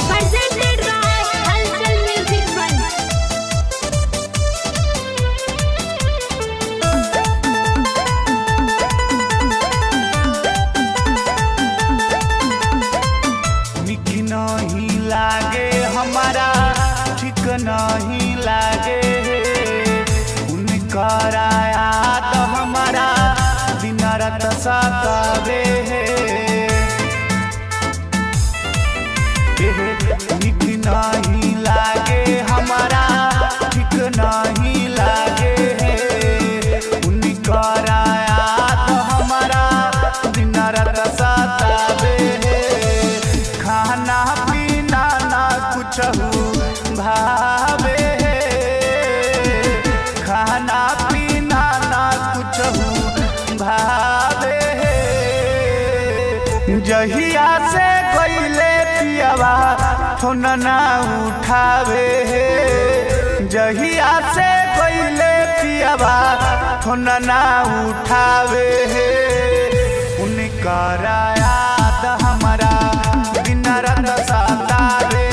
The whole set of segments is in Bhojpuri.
Presented by Halchal Music Fund. निक नहीं लागे हमारा, ठीक नहीं लागे उनका याद हमारा दिन रात सतावे। निक नहीं लागे हमारा, ठीक नहीं लागे उनका याद हमारा दिन रात सतावे। खाना पीना ना कुछ भावे, खाना पीना ना कुछ भावे। जहिया से गइले पियवा फोन ना उठावे, जहिया से गइले पियवा फोन ना उठावे। उनका याद हमारा दिन रात सतावे,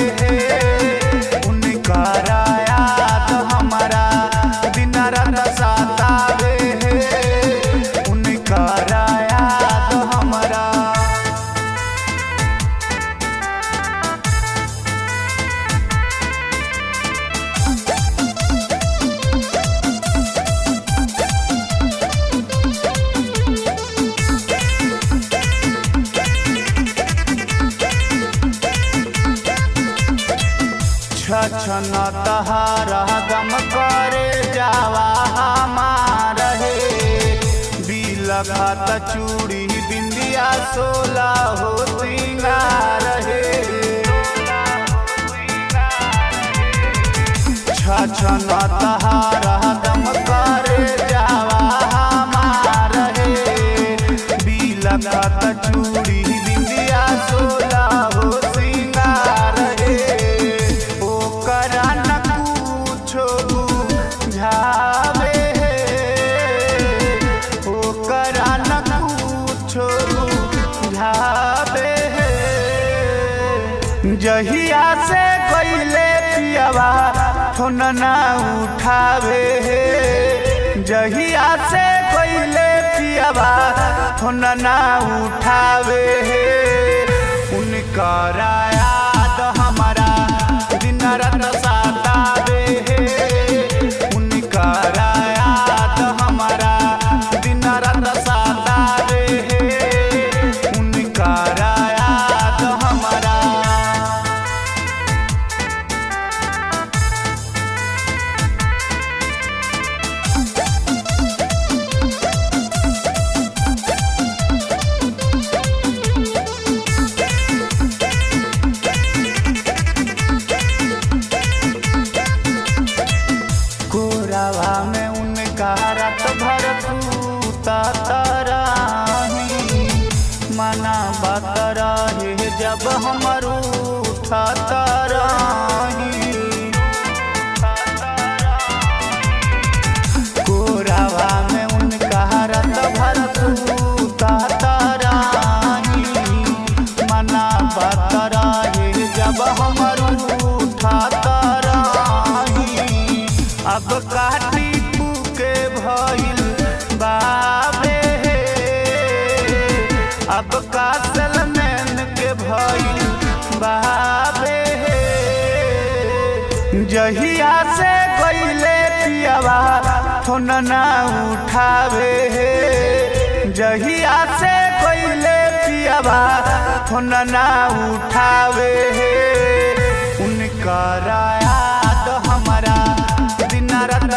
उनका याद हमारा दिन रात सतावे, उनका याद हमारा। छछन तहारा गम करे जावा हमार हे। बिलखत चूड़ी बिंदिया सोला हो सिंगार हे। छछन तहारा गम करे जावा हमार हे। बिलखत चूड़ी बिंदिया सोला हो सिंगार हे। ओकरा न कुछो बुझावे, ओकरा न कुछो बुझावे। जहिया से गइले पियवा फोन ना उठावे, जहिया से गइले पियवा फोन ना उठावे। उनका याद हमारा दिन रात सतावे, उनका याद हमारा दिन रात सतावे, उनका याद हमारा। कोरावा में उनका रात भर सूता तराही। मना बात रहे जब हमर उठा तराही। कोरावा में उनका रात भर सूता तराही। मना बात रहे जब हमर उठा तराही। अब काटी के भइल बाबे, अब का सलमैन के भइल बाबे। जहिया से गइले पियवा फोन ना उठावे, जहिया से गइले पियवा फोन ना उठावे। उनका याद हमारा दिन रात